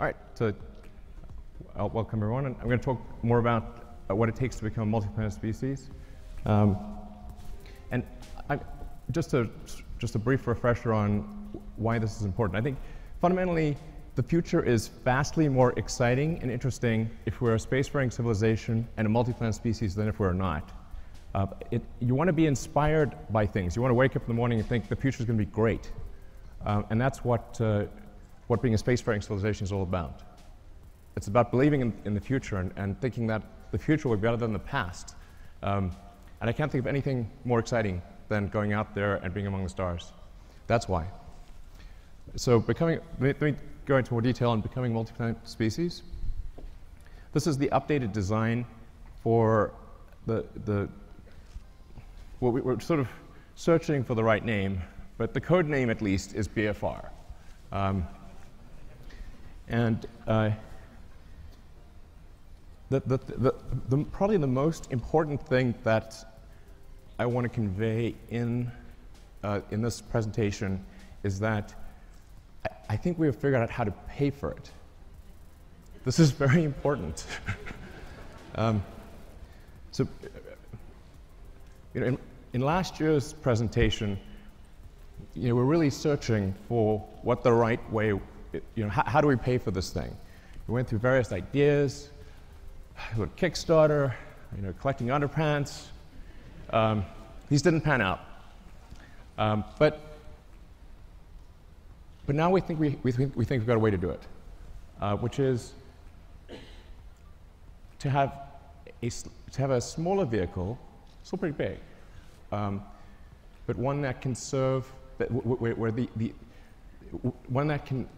All right, so welcome everyone. And I'm going to talk more about what it takes to become a multi-planet species. And just a brief refresher on why this is important. I think fundamentally the future is vastly more exciting and interesting if we're a spacefaring civilization and a multi-planet species than if we're not. You want to be inspired by things. You want to wake up in the morning and think the future is going to be great. And that's what being a spacefaring civilization is all about. It's about believing in the future and thinking that the future will be better than the past. And I can't think of anything more exciting than going out there and being among the stars. That's why. So let me go into more detail on becoming multi-planet species. This is the updated design for well, we're sort of searching for the right name, but the code name at least is BFR. Probably the most important thing that I want to convey in this presentation is that I think we have figured out how to pay for it. This is very important. In last year's presentation, we're really searching for what the right way, how do we pay for this thing? We went through various ideas, Kickstarter, collecting underpants. These didn't pan out. But now we think we've got a way to do it, which is to have a smaller vehicle, still pretty big, but one that can serve, one that can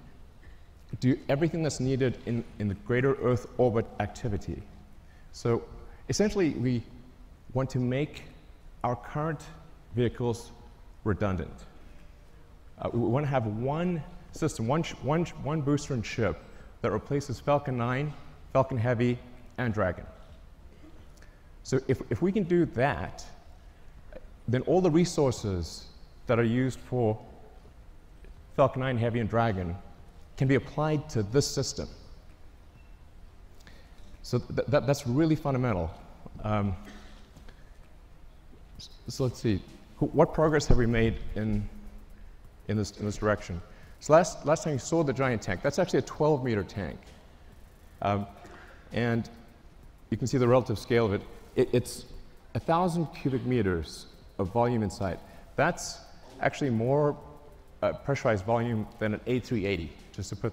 do everything that's needed in the greater Earth orbit activity. So essentially, we want to make our current vehicles redundant. We want to have one system, one booster and ship that replaces Falcon 9, Falcon Heavy, and Dragon. So if we can do that, then all the resources that are used for Falcon 9, Heavy, and Dragon can be applied to this system. So that's really fundamental. So let's see, what progress have we made in this direction? So last time you saw the giant tank, that's actually a 12-meter tank. And you can see the relative scale of it. It's 1,000 cubic meters of volume inside. That's actually more pressurized volume than an A380, just to put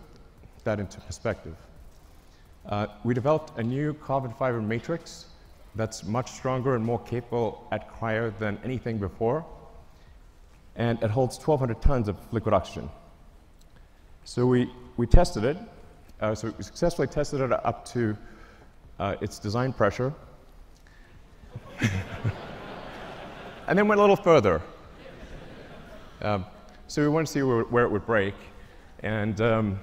that into perspective. We developed a new carbon fiber matrix that's much stronger and more capable at cryo than anything before. And it holds 1,200 tons of liquid oxygen. So we tested it. So we successfully tested it up to its design pressure. And then went a little further. So we wanted to see where it would break. And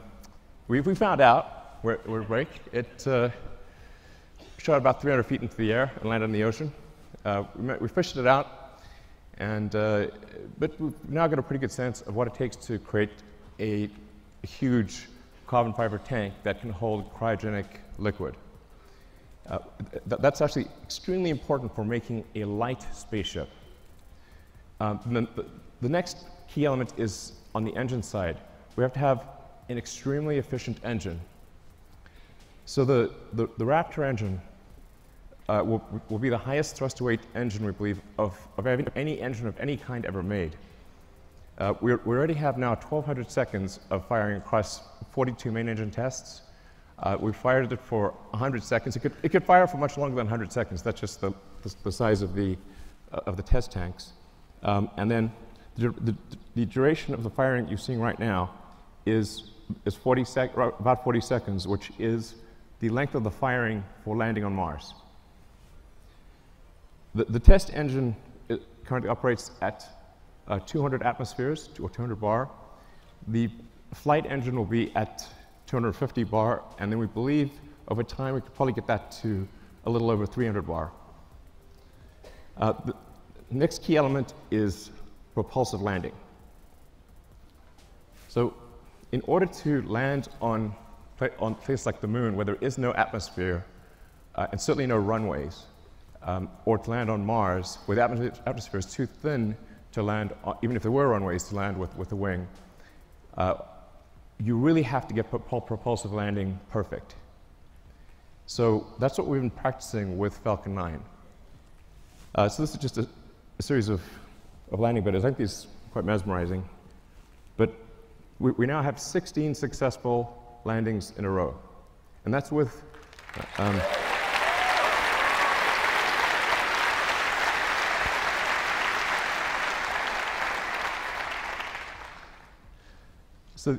we found out where it would break. It shot about 300 feet into the air and landed in the ocean. We fished it out, but we've now got a pretty good sense of what it takes to create a huge carbon fiber tank that can hold cryogenic liquid. That's actually extremely important for making a light spaceship. The next key element is on the engine side. We have to have an extremely efficient engine. So the Raptor engine will be the highest thrust-to-weight engine, we believe, of any engine of any kind ever made. We already have now 1,200 seconds of firing across 42 main engine tests. We fired it for 100 seconds. It could fire for much longer than 100 seconds. That's just the size of the test tanks. And then the duration of the firing you're seeing right now is about 40 seconds, which is the length of the firing for landing on Mars. The test engine currently operates at 200 atmospheres, or 200 bar. The flight engine will be at 250 bar, and then we believe over time we could probably get that to a little over 300 bar. The next key element is propulsive landing. So in order to land on on places like the moon where there is no atmosphere and certainly no runways, or to land on Mars where the atmosphere is too thin to land, even if there were runways, to land with a wing, you really have to get propulsive landing perfect. So that's what we've been practicing with Falcon 9. So this is just a series of landing videos. I think these are quite mesmerizing. But we now have 16 successful landings in a row. And that's with so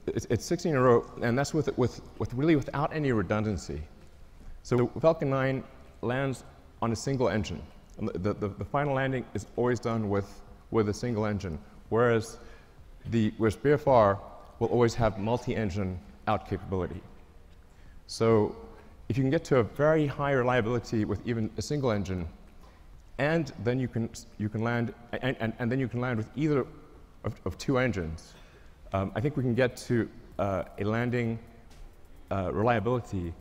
it's 16 in a row, and that's with really without any redundancy. So Falcon 9 lands on a single engine. And the final landing is always done with a single engine, whereas BFR will always have multi-engine out capability. So if you can get to a very high reliability with even a single engine, and then you can land and then you can land with either of two engines, I think we can get to a landing reliability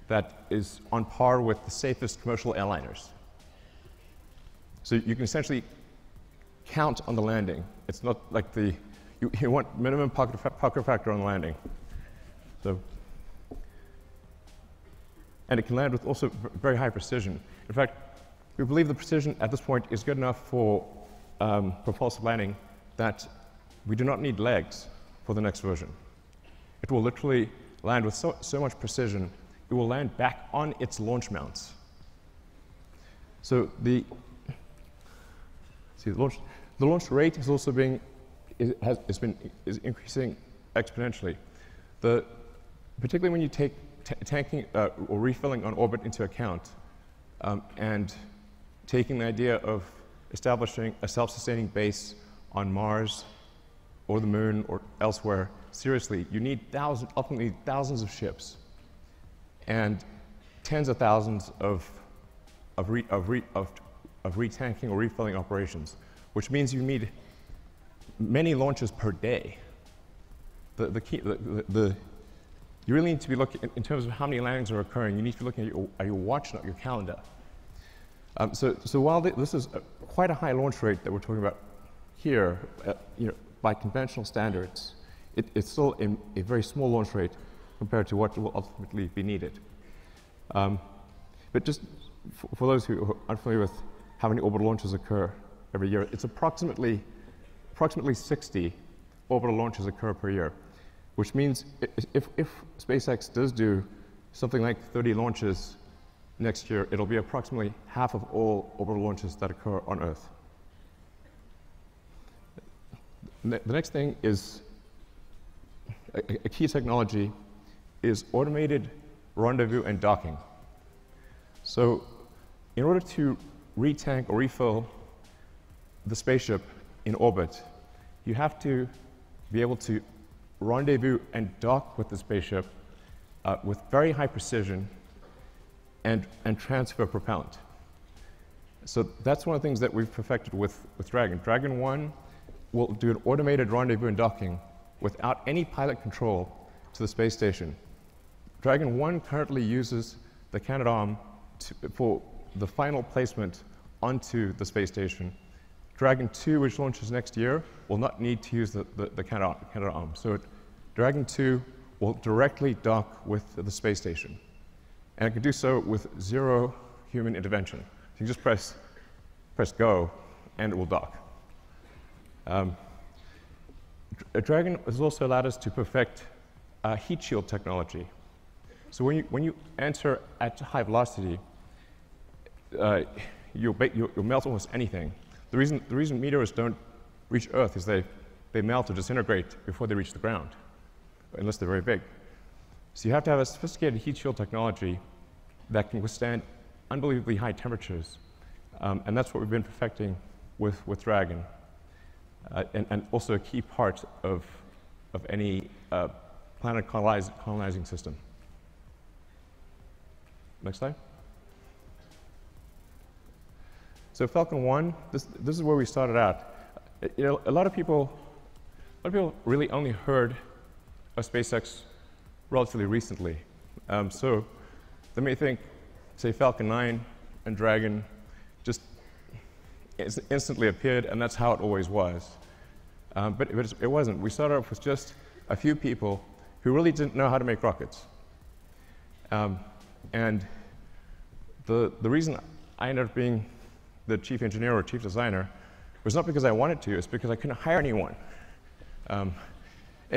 that is on par with the safest commercial airliners. So you can essentially count on the landing. It's not like you want minimum pucker factor on landing. So, and it can land with also very high precision. In fact, we believe the precision at this point is good enough for propulsive landing that we do not need legs for the next version. It will literally land with so much precision, it will land back on its launch mounts. So the launch rate is also is increasing exponentially. Particularly when you take tanking or refilling on orbit into account, and taking the idea of establishing a self-sustaining base on Mars or the moon or elsewhere seriously, you need ultimately thousands of ships and tens of thousands of retanking or refilling operations, which means you need many launches per day. You really need to be looking, in terms of how many landings are occurring, you need to be looking at your watch, not your calendar. So while this is quite a high launch rate that we're talking about here, by conventional standards, it's still a very small launch rate compared to what will ultimately be needed. But just for those who are unfamiliar with how many orbital launches occur every year, it's approximately 60 orbital launches occur per year, which means if SpaceX does do something like 30 launches next year, it'll be approximately half of all orbital launches that occur on Earth. The next thing is a key technology is automated rendezvous and docking. So in order to retank or refill the spaceship in orbit, you have to be able to rendezvous and dock with the spaceship with very high precision and transfer propellant. So that's one of the things that we've perfected with Dragon. Dragon 1 will do an automated rendezvous and docking without any pilot control to the space station. Dragon 1 currently uses the Canadarm for the final placement onto the space station. Dragon 2, which launches next year, will not need to use the Canadarm. So Dragon 2 will directly dock with the space station. And it can do so with zero human intervention. So you just press go, and it will dock. Dragon has also allowed us to perfect heat shield technology. So when you enter at high velocity, you'll melt almost anything. The reason meteors don't reach Earth is they melt or disintegrate before they reach the ground, unless they're very big. So you have to have a sophisticated heat shield technology that can withstand unbelievably high temperatures, and that's what we've been perfecting with Dragon, and also a key part of any planet colonizing system. Next slide. So Falcon 1, this is where we started out. A lot of people really only heard of SpaceX relatively recently. So let me think, say Falcon 9 and Dragon just instantly appeared, and that's how it always was. But it wasn't. We started off with just a few people who really didn't know how to make rockets. And the reason I ended up being the chief engineer or chief designer was not because I wanted to, it's because I couldn't hire anyone.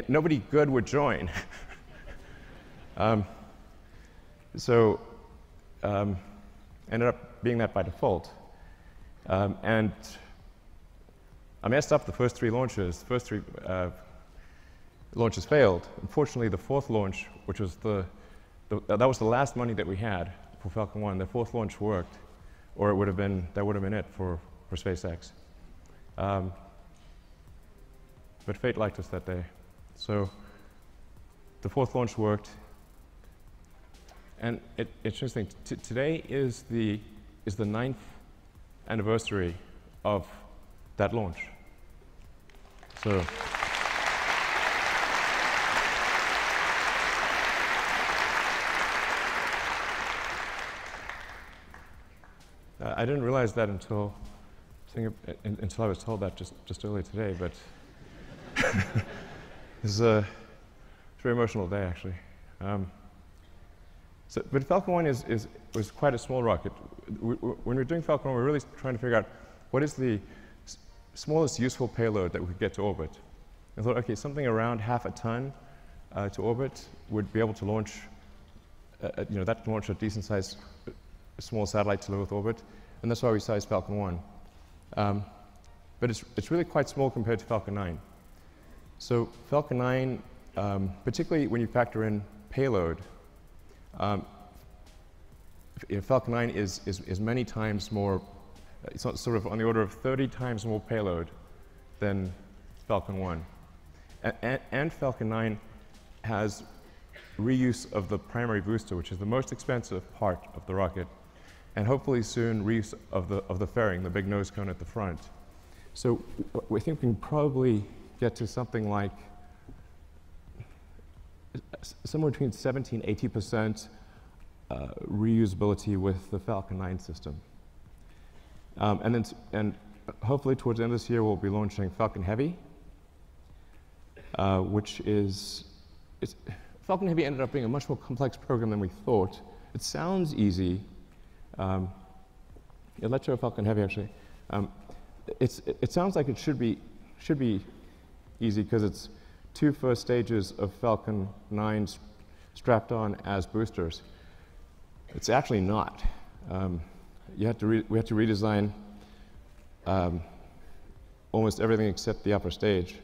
Nobody good would join. So ended up being that by default. And I messed up the first three launches. The first three launches failed. Unfortunately, the fourth launch, which was that was the last money that we had for Falcon 1, the fourth launch worked, or that would have been it for SpaceX. But fate liked us that day. So the fourth launch worked. And it's interesting, today is the 9th anniversary of that launch. So I didn't realize that until I was told that just earlier today, but it's a very emotional day, actually. But Falcon 1 was quite a small rocket. When we're doing Falcon 1, we're really trying to figure out what is the smallest useful payload that we could get to orbit. I thought, okay, something around half a ton to orbit would be able to launch, that can launch a decent-sized small satellite to low Earth orbit, and that's why we sized Falcon 1. But it's really quite small compared to Falcon 9. So Falcon 9, particularly when you factor in payload, Falcon 9 is many times more, it's sort of on the order of 30 times more payload than Falcon 1. And Falcon 9 has reuse of the primary booster, which is the most expensive part of the rocket, and hopefully soon reuse of the fairing, the big nose cone at the front. So we think we can probably get to something like somewhere between 70 and 80% reusability with the Falcon 9 system. And hopefully towards the end of this year, we'll be launching Falcon Heavy, which is, Falcon Heavy ended up being a much more complex program than we thought. It sounds easy. Let's show Falcon Heavy, actually. It sounds like it should be easy because it's 2 first stages of Falcon 9 strapped on as boosters. It's actually not. We had to redesign almost everything except the upper stage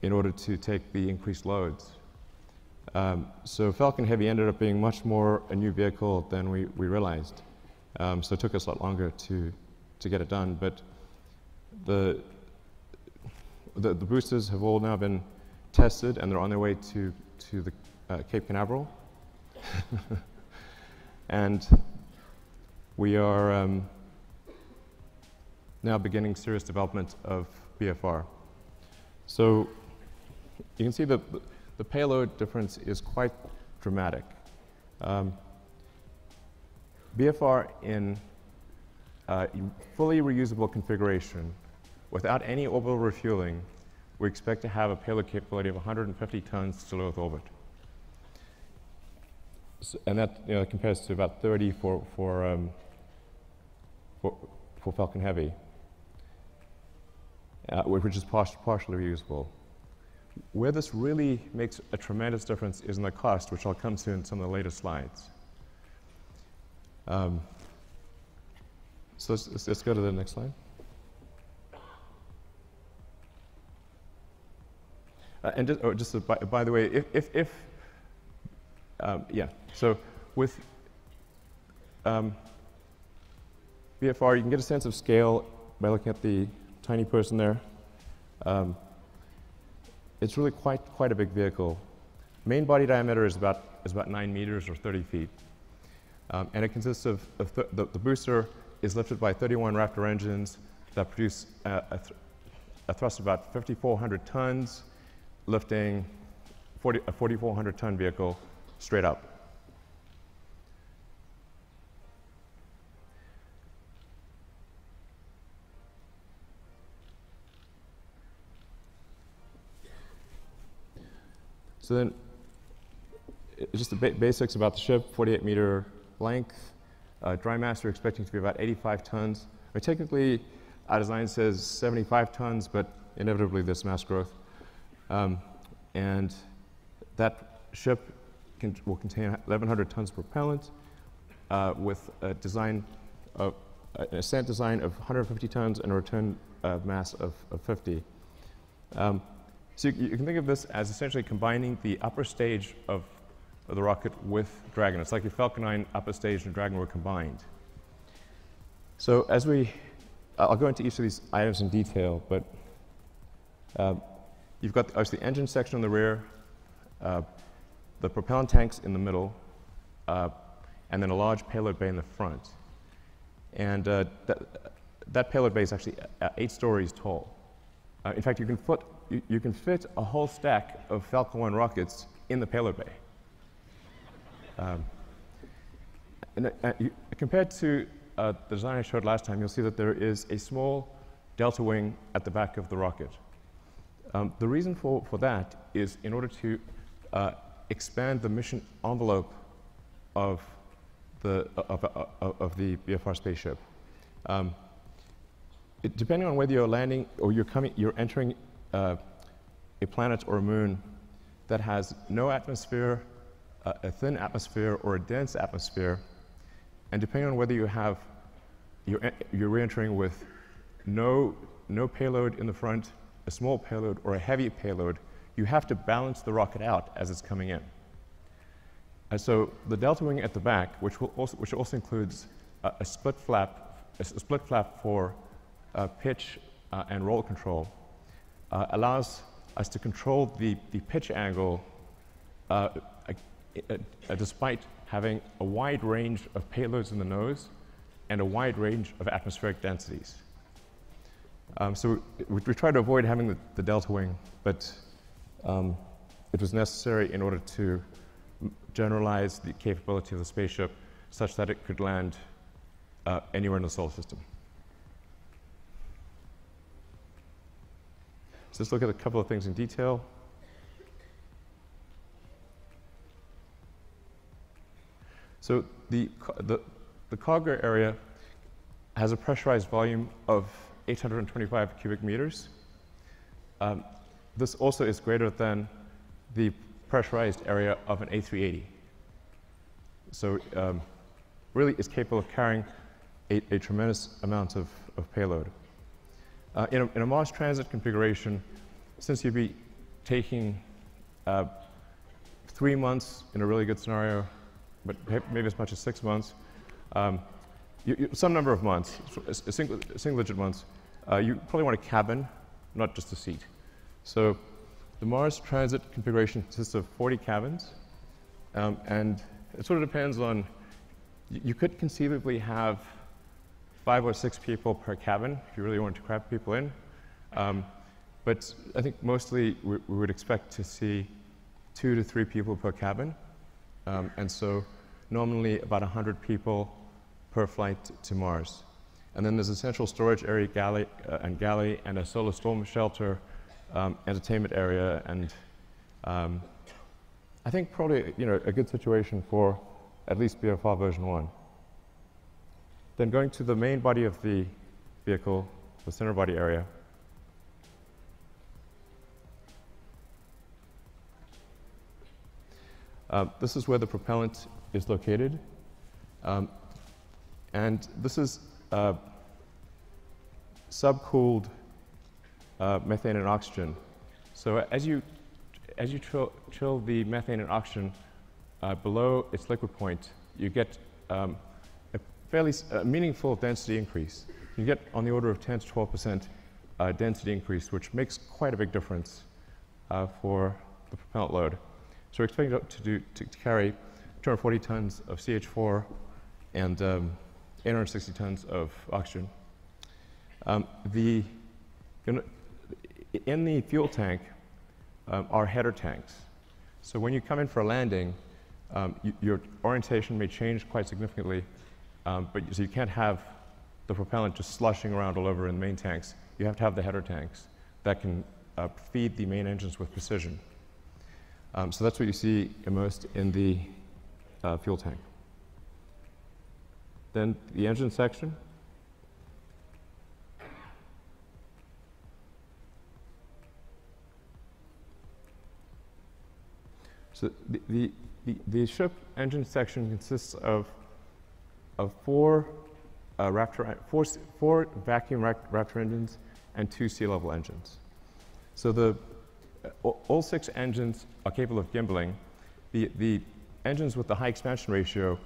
in order to take the increased loads. So Falcon Heavy ended up being much more a new vehicle than we realized. So it took us a lot longer to get it done. But the boosters have all now been tested, and they're on their way to the Cape Canaveral. And we are now beginning serious development of BFR. So you can see the payload difference is quite dramatic. BFR in fully reusable configuration, without any orbital refueling, we expect to have a payload capability of 150 tons to low Earth orbit. So, and that compares to about 30 for Falcon Heavy, which is partially reusable. Where this really makes a tremendous difference is in the cost, which I'll come to in some of the later slides. So let's go to the next slide. And by the way, so with BFR, you can get a sense of scale by looking at the tiny person there. It's really quite a big vehicle. Main body diameter is about 9 meters or 30 feet. And it consists of the booster is lifted by 31 Raptor engines that produce a thrust of about 5,400 tons, lifting a 4,400-ton vehicle straight up. So then, just the basics about the ship: 48-meter length. Dry mass we're expecting to be about 85 tons. Technically, our design says 75 tons, but inevitably there's mass growth. And that ship will contain 1,100 tons of propellant with a design of an ascent design of 150 tons and a return mass of 50. So you can think of this as essentially combining the upper stage of the rocket with Dragon. It's like your Falcon 9 upper stage and Dragon were combined. So I'll go into each of these items in detail, but you've got obviously the engine section on the rear, the propellant tanks in the middle, and then a large payload bay in the front. And that payload bay is actually 8 stories tall. In fact, you can fit a whole stack of Falcon 1 rockets in the payload bay. Compared to the design I showed last time, you'll see that there is a small delta wing at the back of the rocket. The reason for that is in order to expand the mission envelope of the BFR spaceship. Depending on whether you're landing or you're entering a planet or a moon that has no atmosphere, a thin atmosphere, or a dense atmosphere, and depending on whether you're re-entering with no payload in the front, a small payload, or a heavy payload, you have to balance the rocket out as it's coming in. And so the delta wing at the back, which also includes a split flap for pitch and roll control, allows us to control the pitch angle despite having a wide range of payloads in the nose and a wide range of atmospheric densities. So we tried to avoid having the delta wing, but it was necessary in order to generalize the capability of the spaceship such that it could land anywhere in the solar system. So let's look at a couple of things in detail. So the cargo area has a pressurized volume of 825 cubic meters. This also is greater than the pressurized area of an A380. So really is capable of carrying a tremendous amount of payload. In a Mars transit configuration, since you'd be taking 3 months in a really good scenario, but maybe as much as 6 months, some number of months, single-digit months, you probably want a cabin, not just a seat. So the Mars transit configuration consists of 40 cabins, and it sort of depends on, you could conceivably have 5 or 6 people per cabin if you really wanted to cram people in. But I think mostly we would expect to see 2 to 3 people per cabin. And so normally about 100 people per flight to Mars. And then there's a central storage area, galley, and a solar storm shelter, entertainment area, and I think probably a good situation for at least BFR version 1. Then going to the main body of the vehicle, the center body area. This is where the propellant is located. And this is subcooled methane and oxygen. So as you chill the methane and oxygen below its liquid point, you get a fairly meaningful density increase. You get on the order of 10 to 12% density increase, which makes quite a big difference for the propellant load. So we're expecting it to carry 240 tons of CH4 and 860 tons of oxygen. In the fuel tank are header tanks. So when you come in for a landing, your orientation may change quite significantly, so you can't have the propellant just sloshing around all over in the main tanks. You have to have the header tanks that can feed the main engines with precision. So that's what you see immersed in the fuel tank. Then the engine section. So the ship engine section consists of four vacuum Raptor engines and 2 sea-level engines. So all 6 engines are capable of gimbaling. The engines with the high expansion ratio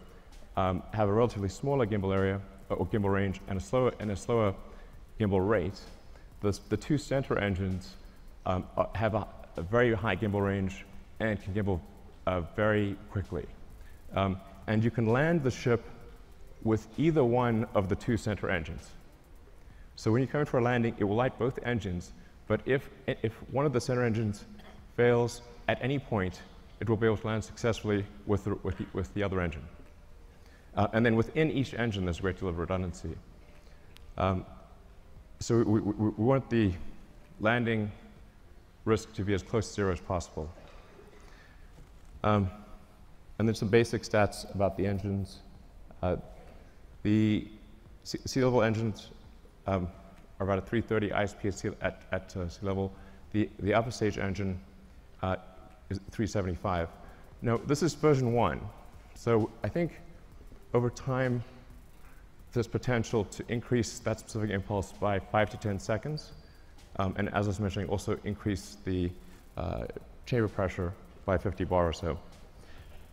have a relatively smaller gimbal area or gimbal range and a slower gimbal rate. The 2 center engines have a very high gimbal range and can gimbal very quickly. And you can land the ship with either one of the 2 center engines. So when you come in for a landing, it will light both engines, but if one of the center engines fails at any point, it will be able to land successfully with the other engine. And then within each engine, there's a great deal of redundancy. So we want the landing risk to be as close to 0 as possible. And then some basic stats about the engines. The sea-level engines are about a 330 ISP at sea level. The upper stage engine is 375. Now, this is version 1. So I think over time, there's potential to increase that specific impulse by 5 to 10 seconds. And as I was mentioning, also increase the chamber pressure by 50 bar or so.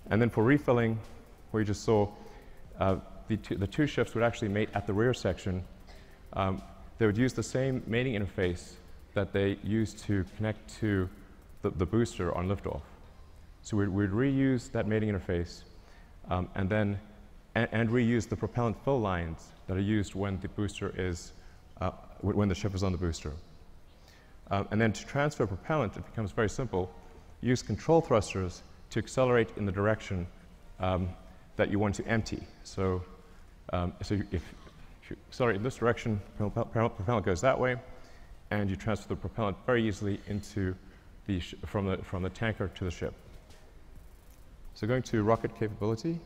And then for refilling, where you just saw, the 2 ships would actually mate at the rear section. They would use the same mating interface that they used to connect to the booster on liftoff. So we'd reuse that mating interface and reuse the propellant fill lines that are used when the booster is, when the ship is on the booster. And then to transfer propellant, it becomes very simple. Use control thrusters to accelerate in the direction that you want to empty. So, if you accelerate in this direction, propellant goes that way, and you transfer the propellant very easily into from the tanker to the ship. So going to rocket capability.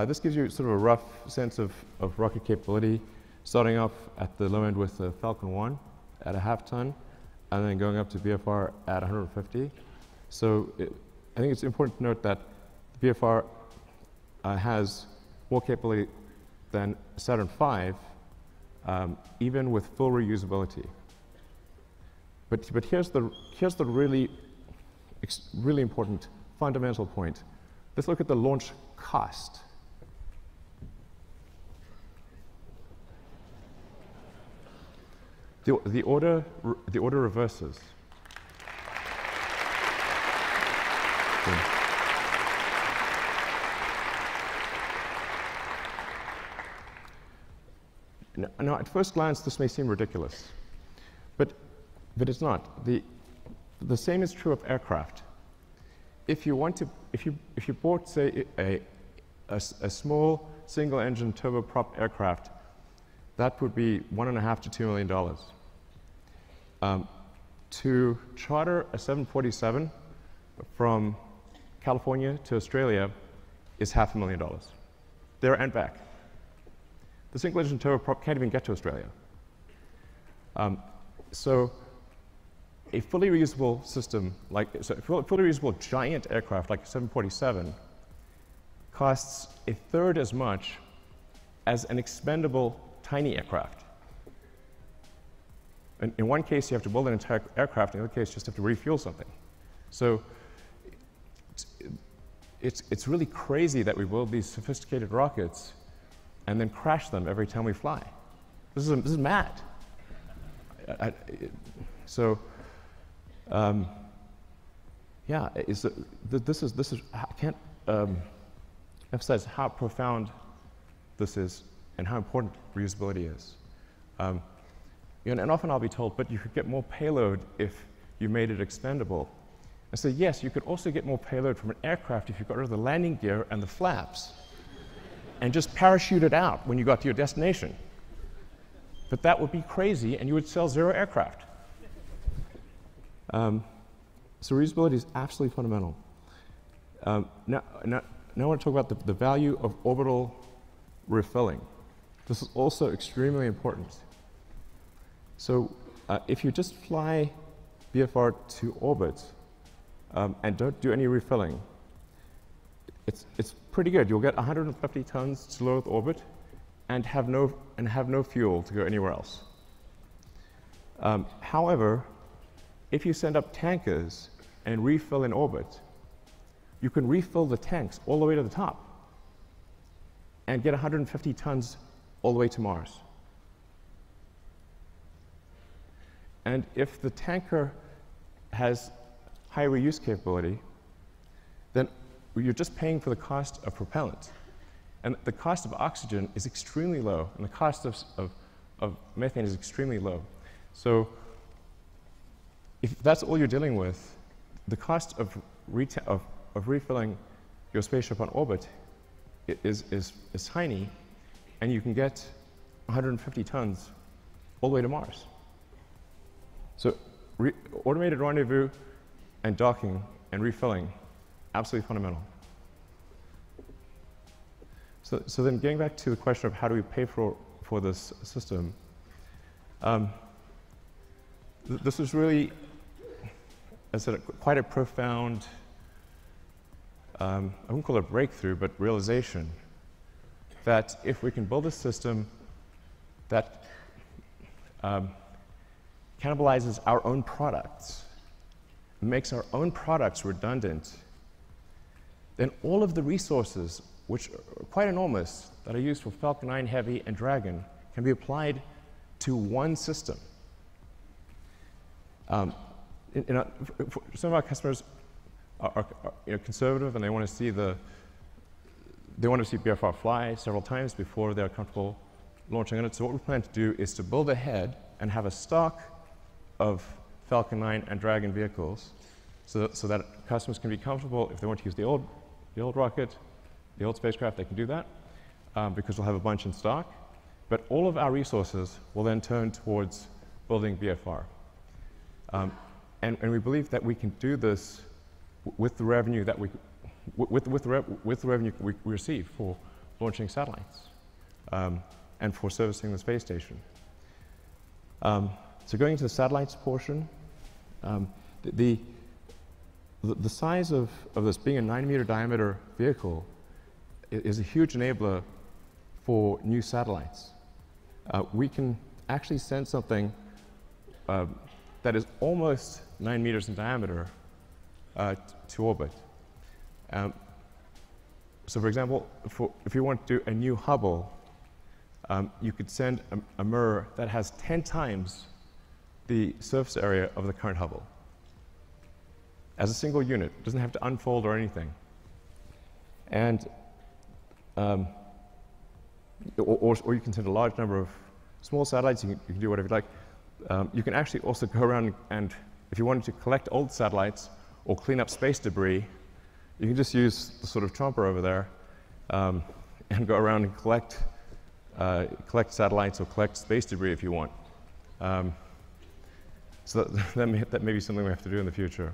This gives you sort of a rough sense of rocket capability, starting off at the low end with the Falcon 1 at a half ton, and then going up to BFR at 150. So I think it's important to note that the BFR has more capability than Saturn V, even with full reusability. But here's the really important fundamental point. Let's look at the launch cost. The order reverses. Now, at first glance, this may seem ridiculous, but it's not. The same is true of aircraft. If you bought, say, a small single-engine turboprop aircraft, that would be $1.5 to $2 million. To charter a 747 from California to Australia is $500,000, there and back. The single-engine turboprop can't even get to Australia. So a fully reusable system, a fully reusable giant aircraft like a 747 costs a third as much as an expendable tiny aircraft. In one case, you have to build an entire aircraft. In the other case, you just have to refuel something. So it's really crazy that we build these sophisticated rockets and then crash them every time we fly. This is mad. Yeah, I can't emphasize how profound this is and how important reusability is. And often I'll be told, but you could get more payload if you made it expendable. And so yes, you could also get more payload from an aircraft if you got rid of the landing gear and the flaps and just parachute it out when you got to your destination. But that would be crazy, and you would sell 0 aircraft. So reusability is absolutely fundamental. Now I want to talk about the value of orbital refilling. This is also extremely important. So if you just fly BFR to orbit and don't do any refilling, it's pretty good. You'll get 150 tons to low Earth orbit and have no fuel to go anywhere else. However, if you send up tankers and refill in orbit, you can refill the tanks all the way to the top and get 150 tons all the way to Mars. And if the tanker has high reuse capability, then you're just paying for the cost of propellant. And the cost of oxygen is extremely low, and the cost of methane is extremely low. So if that's all you're dealing with, the cost of refilling your spaceship on orbit is tiny, and you can get 150 tons all the way to Mars. So automated rendezvous and docking and refilling, absolutely fundamental. So then getting back to the question of how do we pay for this system, this is really, as I said, quite a profound, I wouldn't call it a breakthrough, but realization that if we can build a system that cannibalizes our own products, makes our own products redundant, then all of the resources, which are quite enormous, that are used for Falcon 9 Heavy and Dragon, can be applied to one system. Some of our customers are conservative, and they want to see BFR fly several times before they're comfortable launching on it. So what we plan to do is to build ahead and have a stock of Falcon 9 and Dragon vehicles, so that customers can be comfortable if they want to use the old rocket, the old spacecraft, they can do that, because we'll have a bunch in stock. But all of our resources will then turn towards building BFR. And we believe that we can do this with the revenue that we receive for launching satellites and for servicing the space station. So going to the satellites portion, the size of this being a 9-meter diameter vehicle is a huge enabler for new satellites. We can actually send something that is almost 9 meters in diameter to orbit. So for example, if you want to do a new Hubble, you could send a mirror that has 10 times the surface area of the current Hubble as a single unit. It doesn't have to unfold or anything. And or you can send a large number of small satellites. You can do whatever you like. You can actually also go around and, if you wanted to collect old satellites or clean up space debris, you can just use the sort of chomper over there and go around and collect satellites or collect space debris if you want. So that may be something we have to do in the future.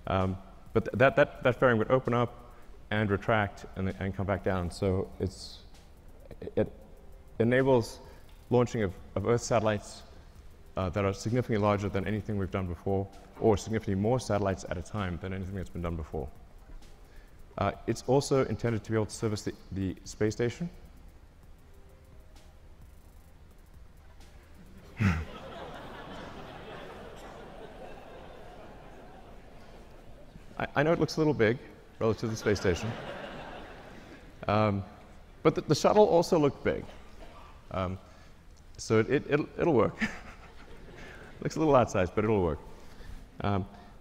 But that fairing would open up and retract and come back down. So it enables launching of Earth satellites that are significantly larger than anything we've done before, or significantly more satellites at a time than anything that's been done before. It's also intended to be able to service the space station. I know it looks a little big relative to the space station. But the shuttle also looked big. So it'll work. Looks a little outsized, but it'll work.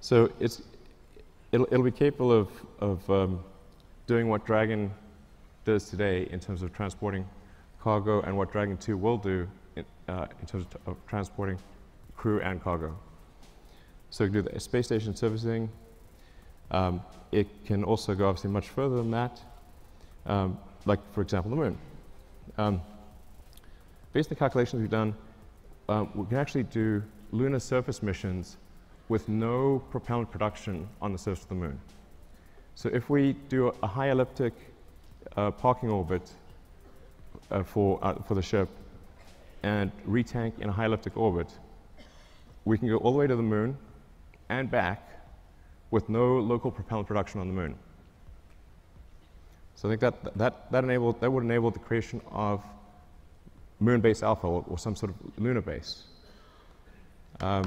So it'll be capable of doing what Dragon does today in terms of transporting cargo, and what Dragon 2 will do in terms of transporting crew and cargo. So it can do the space station servicing. It can also go obviously much further than that, like, for example, the moon. Based on the calculations we've done, we can actually do lunar surface missions with no propellant production on the surface of the moon. So if we do a high elliptic parking orbit for the ship and retank in a high elliptic orbit, we can go all the way to the moon and back with no local propellant production on the moon. So I think that would enable the creation of moon base alpha, or some sort of lunar base. Yeah,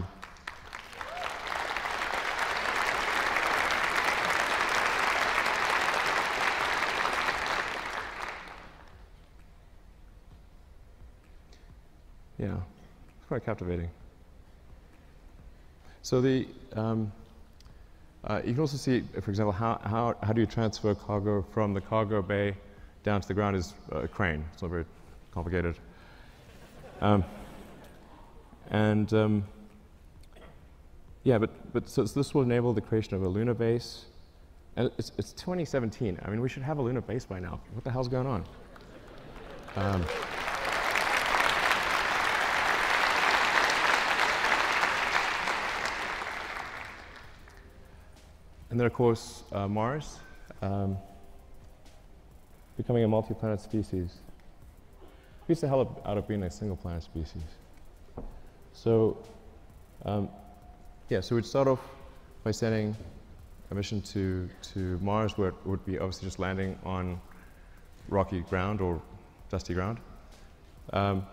it's quite captivating. So you can also see, for example, how do you transfer cargo from the cargo bay down to the ground is a crane. It's not very complicated. Yeah, so this will enable the creation of a lunar base. And it's 2017. I mean, we should have a lunar base by now. What the hell's going on? And then, of course, Mars, becoming a multi-planet species. Beats the hell out of being a single-planet species. So, yeah, so we'd start off by sending a mission to Mars, where it would be obviously just landing on rocky ground or dusty ground. And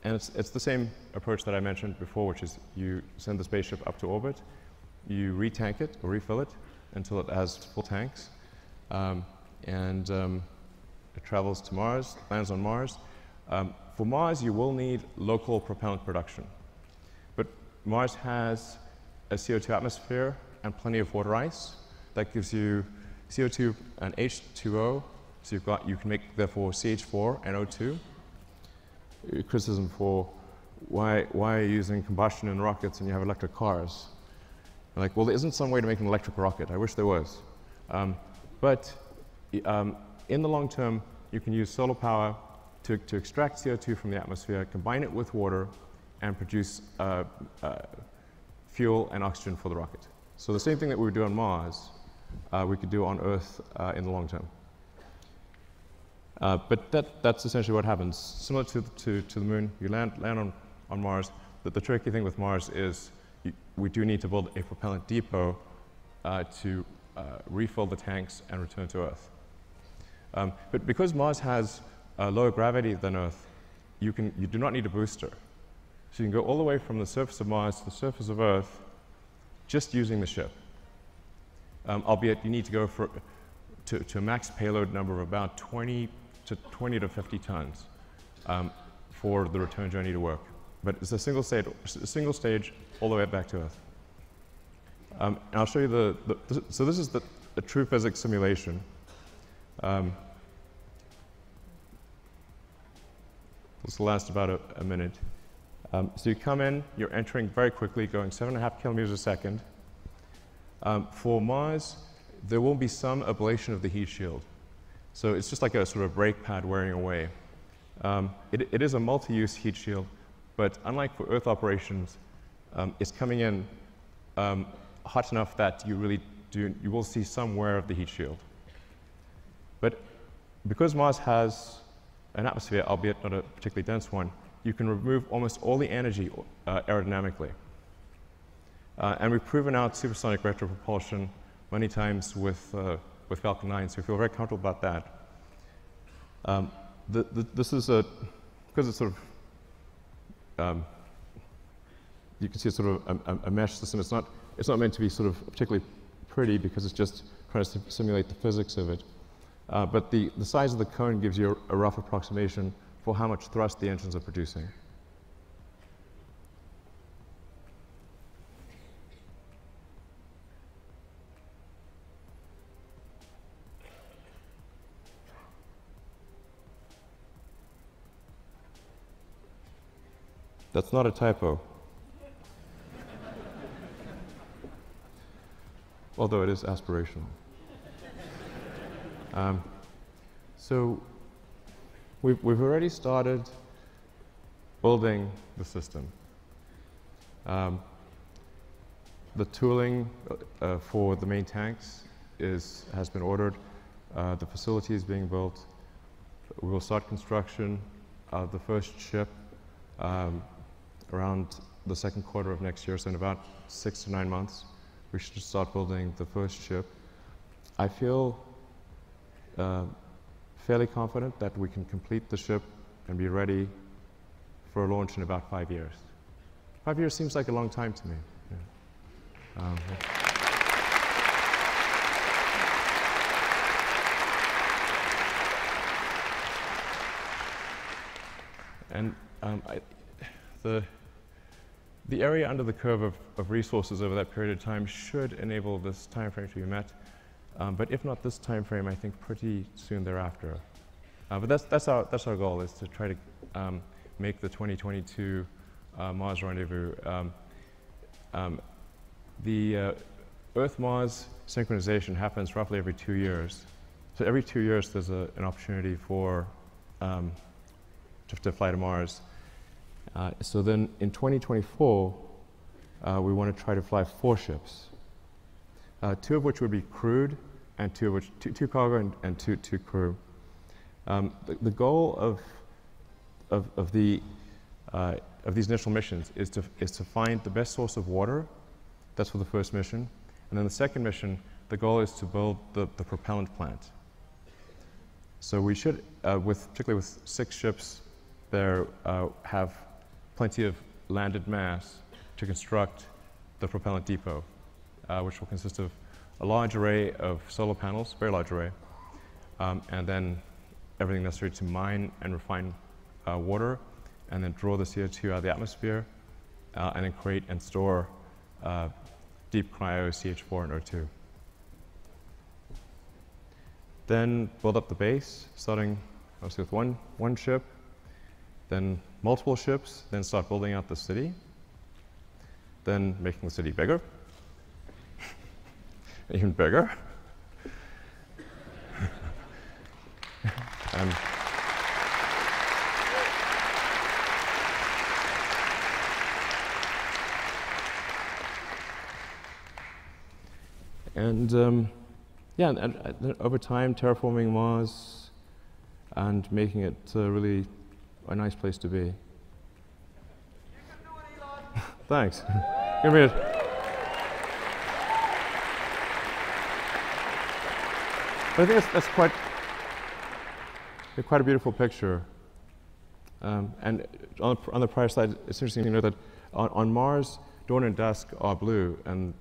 it's the same approach that I mentioned before, which is you send the spaceship up to orbit, you retank it or refill it until it has full tanks, and it travels to Mars, lands on Mars. For Mars, you will need local propellant production. But Mars has a CO2 atmosphere and plenty of water ice. That gives you CO2 and H2O, so you can make, therefore, CH4 and O2. Criticism for why are you using combustion in rockets and you have electric cars? Like, well, there isn't some way to make an electric rocket. I wish there was. But in the long term, you can use solar power to extract CO2 from the atmosphere, combine it with water, and produce fuel and oxygen for the rocket. So the same thing that we would do on Mars, we could do on Earth in the long term. But that's essentially what happens. Similar to the moon, you land on Mars. The tricky thing with Mars is we do need to build a propellant depot to refill the tanks and return to Earth. But because Mars has lower gravity than Earth, you do not need a booster. So you can go all the way from the surface of Mars to the surface of Earth just using the ship. Albeit you need to go to a max payload number of about 20 to 50 tons for the return journey to work. But it's a single stage all the way back to Earth. And I'll show you so this is the true physics simulation. This will last about a minute. So you come in, you're entering very quickly, going 7.5 kilometers a second. For Mars, there will be some ablation of the heat shield. So it's just like a sort of brake pad wearing away. It is a multi-use heat shield, but unlike for Earth operations, it's coming in hot enough that you will see some wear of the heat shield. But because Mars has an atmosphere, albeit not a particularly dense one, you can remove almost all the energy aerodynamically. And we've proven out supersonic retropropulsion many times with Falcon 9, so we feel very comfortable about that. This is because it's sort of, you can see it's sort of a mesh system. It's not meant to be sort of particularly pretty because it's just trying to simulate the physics of it. But the size of the cone gives you a rough approximation for how much thrust the engines are producing. That's not a typo. although it is aspirational. So we've already started building the system. The tooling for the main tanks has been ordered. The facility is being built. We will start construction of the first ship around the second quarter of next year, so in about 6 to 9 months, we should start building the first ship. I feel fairly confident that we can complete the ship and be ready for a launch in about 5 years. 5 years seems like a long time to me. Yeah. And the area under the curve of resources over that period of time should enable this time frame to be met. But if not this time frame, I think pretty soon thereafter. But that's our goal, is to try to make the 2022 Mars rendezvous. The Earth-Mars synchronization happens roughly every 2 years. So every 2 years, there's an opportunity for to fly to Mars. So then in 2024, we want to try to fly 4 ships, 2 of which would be crewed, and 2 of which, two cargo and two crew. The goal of these initial missions is to find the best source of water. That's for the first mission. And then the second mission, the goal is to build the propellant plant. So we should, particularly with 6 ships there, have plenty of landed mass to construct the propellant depot, which will consist of a large array of solar panels, very large array, and then everything necessary to mine and refine water, and then draw the CO2 out of the atmosphere, and then create and store deep cryo CH4 and O2. Then build up the base, starting obviously with one ship, then multiple ships, then start building out the city, then making the city bigger, even bigger. Yeah, and over time, terraforming Mars and making it really a nice place to be. You can do it, Elon. Thanks. Give me a. But I think that's quite a beautiful picture. And on the prior slide, it's interesting to know that on Mars, dawn and dusk are blue, and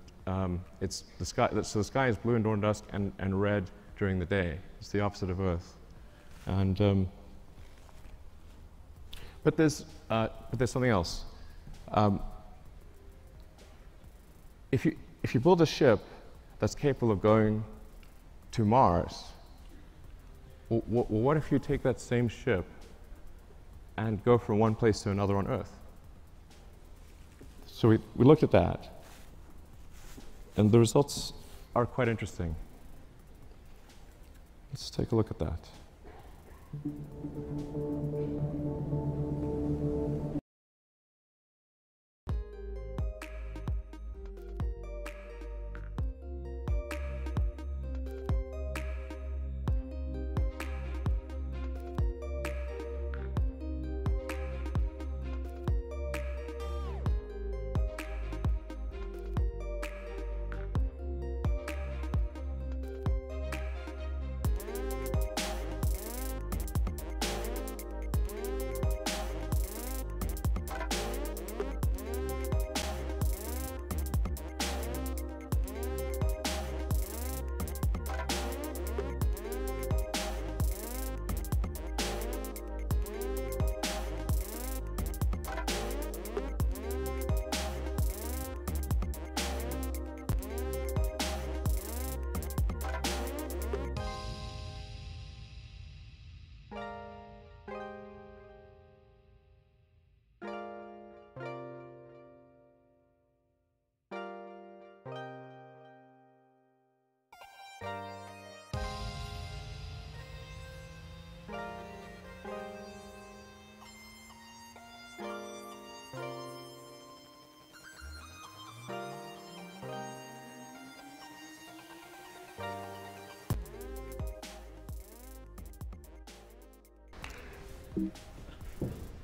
it's the sky. So the sky is blue in dawn and dusk, and red during the day. It's the opposite of Earth. And but there's something else. If you build a ship that's capable of going to Mars, what if you take that same ship and go from one place to another on Earth? So we looked at that, and the results are quite interesting. Let's take a look at that.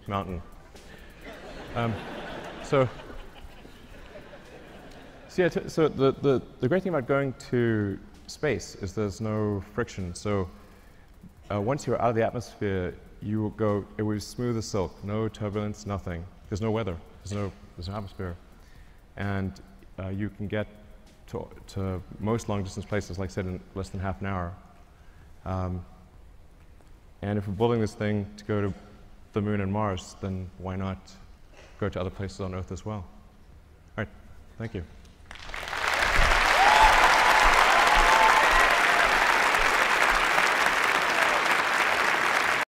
mountain. So yeah, so the great thing about going to space is there's no friction. So once you're out of the atmosphere, you will go, it will be smooth as silk, no turbulence, nothing. There's no weather, there's no atmosphere. And you can get to most long distance places, like I said, in less than half an hour. And if we're building this thing to go to the moon and Mars, then why not go to other places on Earth as well? All right, thank you.